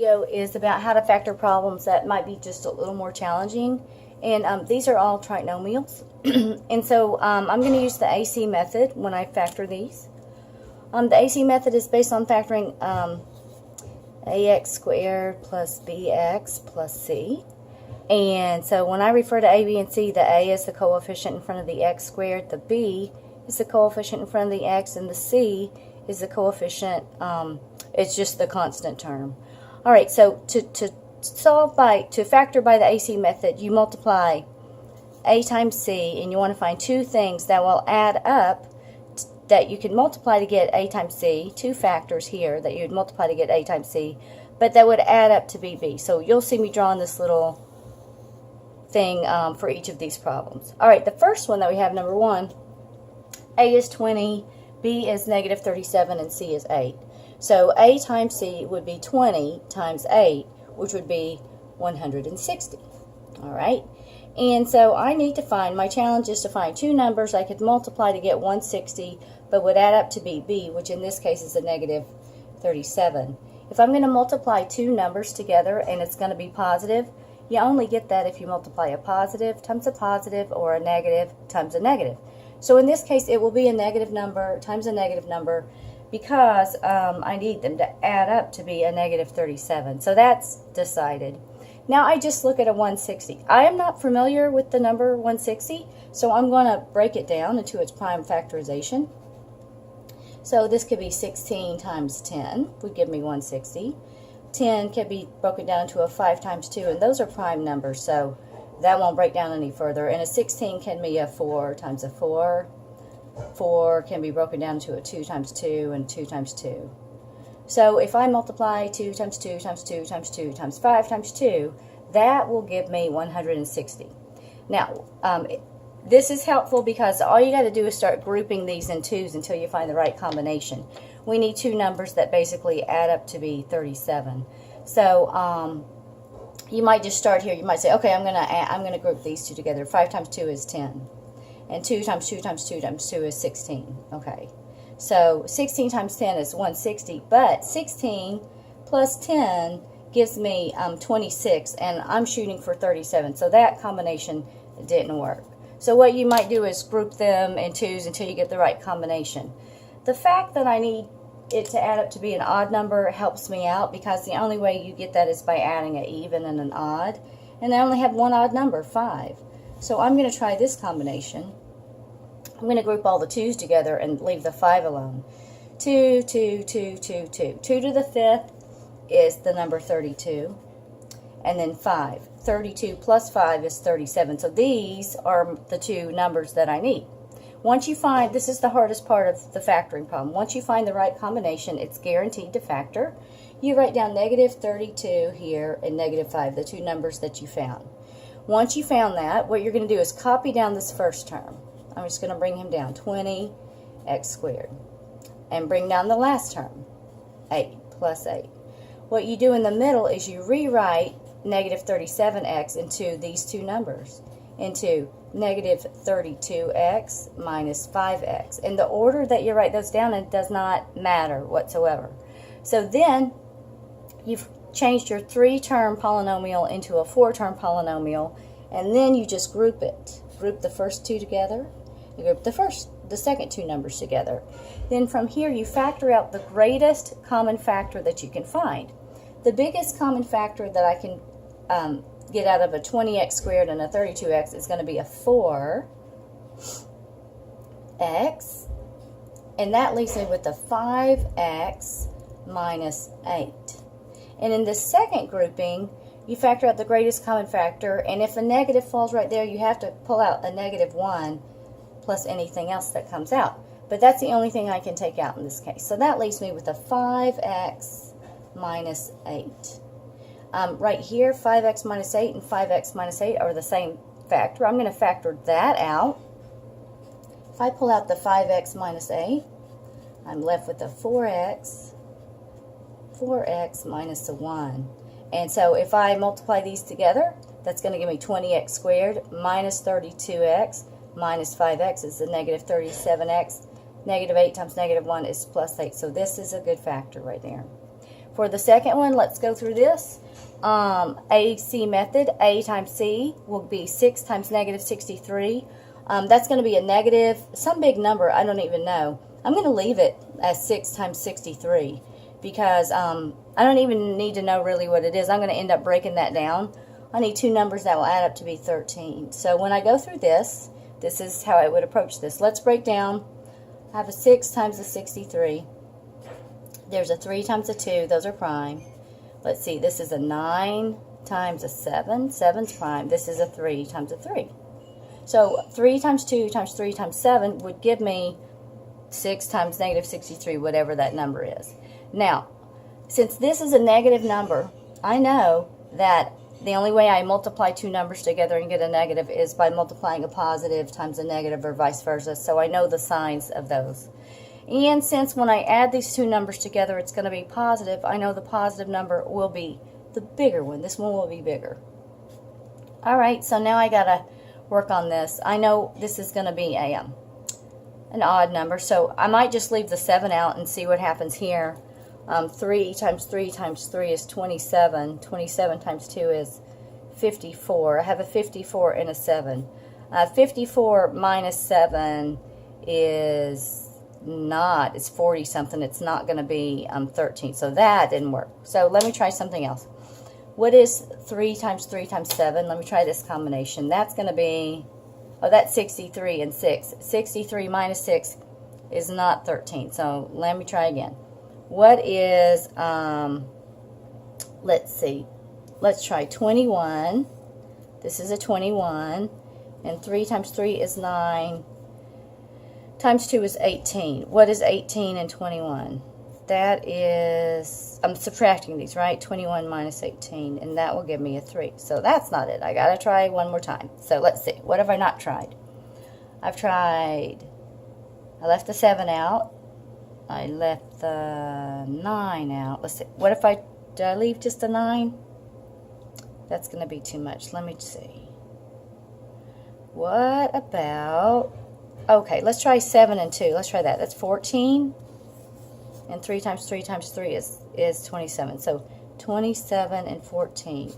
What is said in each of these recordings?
video is about how to factor problems that might be just a little more challenging. And these are all trinomials. And so I'm going to use the AC method when I factor these. The AC method is based on factoring ax squared plus bx plus c. And so when I refer to a, b, and c, the a is the coefficient in front of the x squared, the b is the coefficient in front of the x, and the c is the coefficient, it's just the constant term. Alright, so to factor by the AC method, you multiply a times c, and you want to find two things that will add up that you can multiply to get a times c, two factors here that you would multiply to get a times c, but that would add up to bb. So you'll see me drawing this little thing for each of these problems. Alright, the first one that we have, number 1, a is 20, b is negative 37, and c is 8. So a times c would be 20 times 8, which would be 160. Alright, and so I need to find, my challenge is to find two numbers I could multiply to get 160, but would add up to be b, which in this case is a negative 37. If I'm going to multiply two numbers together and it's going to be positive, you only get that if you multiply a positive times a positive or a negative times a negative. So in this case, it will be a negative number times a negative number because I need them to add up to be a negative 37. So that's decided. Now I just look at a 160. I am not familiar with the number 160, so I'm going to break it down into its prime factorization. So this could be 16 times 10 would give me 160. 10 can be broken down to a 5 times 2, and those are prime numbers, so that won't break down any further. And a 16 can be a 4 times a 4. 4 can be broken down to a 2 times 2 and 2 times 2. So if I multiply 2 times 2 times 2 times 2 times 5 times 2, that will give me 160. Now, this is helpful because all you got to do is start grouping these in twos until you find the right combination. We need two numbers that basically add up to be 37. So you might just start here. You might say, okay, I'm gonna group these two together. 5 times 2 is 10, and 2 times 2 times 2 times 2 is 16. Okay, so 16 times 10 is 160, but 16 plus 10 gives me 26, and I'm shooting for 37. So that combination didn't work. So what you might do is group them in twos until you get the right combination. The fact that I need it to add up to be an odd number helps me out because the only way you get that is by adding an even and an odd. And I only have one odd number, 5. So I'm going to try this combination. I'm going to group all the 2's together and leave the 5 alone. 2, 2, 2, 2, 2. 2 to the 5th is the number 32. And then 5. 32 plus 5 is 37. So these are the two numbers that I need. Once you find, this is the hardest part of the factoring problem. Once you find the right combination, it's guaranteed to factor. You write down negative 32 here and negative 5, the two numbers that you found. Once you found that, what you're going to do is copy down this first term. I'm just going to bring him down, 20x squared. And bring down the last term, 8 plus 8. What you do in the middle is you rewrite negative 37x into these two numbers, into negative 32x minus 5x. In the order that you write those down, it does not matter whatsoever. So then you've changed your 3-term polynomial into a 4-term polynomial, and then you just group it. Group the first two together. You group the second two numbers together. Then from here you factor out the greatest common factor that you can find. The biggest common factor that I can get out of a 20x squared and a 32x is going to be a 4x, and that leaves me with the 5x minus 8. And in the second grouping, you factor out the greatest common factor, and if a negative falls right there, you have to pull out a negative 1 plus anything else that comes out. But that's the only thing I can take out in this case. So that leaves me with a 5x minus 8. Right here, 5x minus 8 and 5x minus 8 are the same factor. I'm going to factor that out. If I pull out the 5x minus 8, I'm left with a 4x minus a 1. And so if I multiply these together, that's going to give me 20x squared minus 32x minus 5x is the negative 37x. Negative 8 times negative 1 is plus 8. So this is a good factor right there. For the second one, let's go through this. AC method, A times C will be 6 times negative 63. That's going to be a negative, some big number, I don't even know. I'm going to leave it as 6 times 63 because I don't even need to know really what it is. I'm going to end up breaking that down. I need two numbers that will add up to be 13. So when I go through this, this is how I would approach this. Let's break down. I have a 6 times a 63. There's a 3 times a 2. Those are prime. Let's see. This is a 9 times a 7. 7's prime. This is a 3 times a 3. So 3 times 2 times 3 times 7 would give me 6 times negative 63, whatever that number is. Now, since this is a negative number, I know that the only way I multiply two numbers together and get a negative is by multiplying a positive times a negative or vice versa. So I know the signs of those. And since when I add these two numbers together, it's going to be positive, I know the positive number will be the bigger one. This one will be bigger. All right, so now I got to work on this. I know this is going to be an odd number, so I might just leave the 7 out and see what happens here. 3 times 3 times 3 is 27. 27 times 2 is 54. I have a 54 and a 7. 54 minus 7 is not, it's 40 something. It's not going to be 13. So that didn't work. So let me try something else. What is 3 times 3 times 7? Let me try this combination. That's going to be, oh, that's 63 and 6. 63 minus 6 is not 13. So let me try again. What is, let's see, let's try 21. This is a 21. And 3 times 3 is 9. Times 2 is 18. What is 18 and 21? That is, I'm subtracting these, right? 21 minus 18. And that will give me a 3. So that's not it. I got to try one more time. So let's see. What have I not tried? I've tried, I left the 7 out. I left the 9 out. Let's see. What if did I leave just the 9? That's going to be too much. Let me see. What about, okay, let's try 7 and 2. Let's try that. That's 14. And 3 times 3 times 3 is 27. So 27 and 14.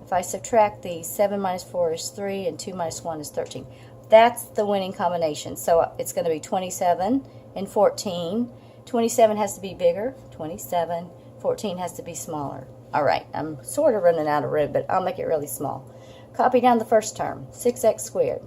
If I subtract these, 7 minus 4 is 3 and 2 minus 1 is 13. That's the winning combination. So it's going to be 27 and 14. 27 has to be bigger. 27. 14 has to be smaller. All right, I'm sort of running out of room, but I'll make it really small. Copy down the first term, 6x squared.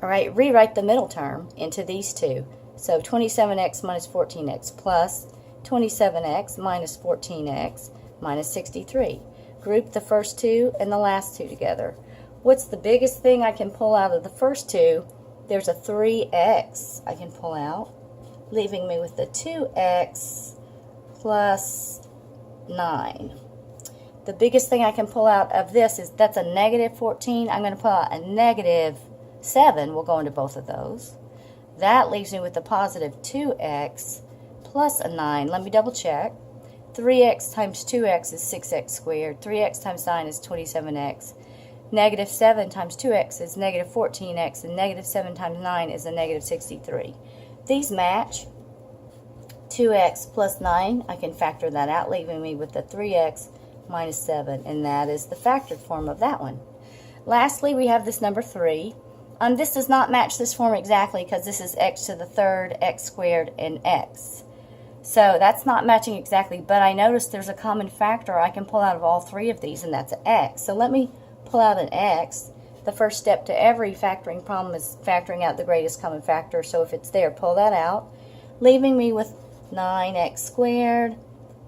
All right, rewrite the middle term into these two. So 27x minus 14x plus 27x minus 14x minus 63. Group the first two and the last two together. What's the biggest thing I can pull out of the first two? There's a 3x I can pull out, leaving me with the 2x plus 9. The biggest thing I can pull out of this is that's a negative 14. I'm going to pull out a negative 7. We'll go into both of those. That leaves me with a positive 2x plus a 9. Let me double check. 3x times 2x is 6x squared. 3x times 9 is 27x. Negative 7 times 2x is negative 14x, and negative 7 times 9 is a negative 63. These match. 2x plus 9, I can factor that out, leaving me with the 3x minus 7, and that is the factored form of that one. Lastly, we have this number 3. This does not match this form exactly because this is x to the third, x squared, and x. So that's not matching exactly, but I noticed there's a common factor I can pull out of all three of these, and that's an x. So let me pull out an x. The first step to every factoring problem is factoring out the greatest common factor. So if it's there, pull that out, leaving me with 9x squared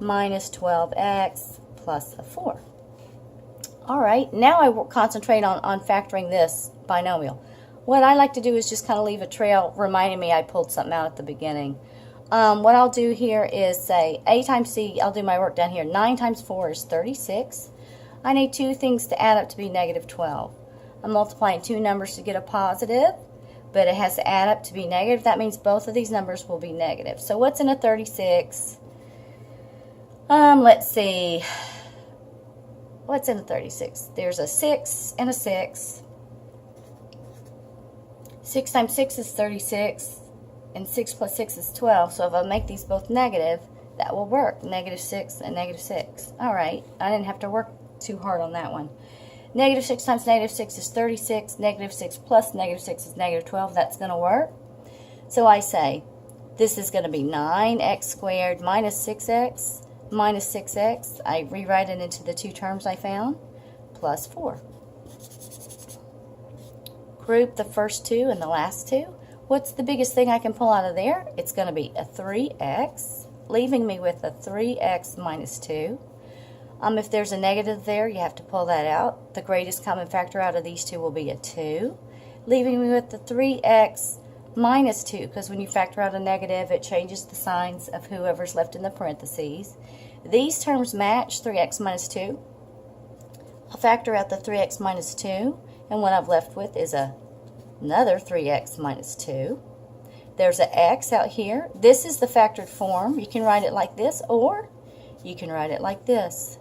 minus 12x plus a 4. All right, now I will concentrate on factoring this binomial. What I like to do is just kind of leave a trail reminding me I pulled something out at the beginning. What I'll do here is say a times c, I'll do my work down here. 9 times 4 is 36. I need two things to add up to be negative 12. I'm multiplying two numbers to get a positive, but it has to add up to be negative. That means both of these numbers will be negative. So what's in a 36? Let's see. What's in a 36? There's a 6 and a 6. 6 times 6 is 36, and 6 plus 6 is 12. So if I make these both negative, That will work. -6 and -6. All right, I didn't have to work too hard on that one. -6 times -6 is 36. -6 plus -6 is -12. That's going to work. So I say this is going to be 9x squared minus 6x minus 6x. I rewrite it into the two terms I found, plus 4. Group the first two and the last two. What's the biggest thing I can pull out of there? It's going to be a 3x, leaving me with a 3x minus 2. If there's a negative there, you have to pull that out. The greatest common factor out of these two will be a 2, leaving me with the 3x minus 2, because when you factor out a negative, it changes the signs of whoever's left in the parentheses. These terms match 3x minus 2. I'll factor out the 3x minus 2, and what I've left with is another 3x minus 2. There's an x out here. This is the factored form. You can write it like this, or you can write it like this.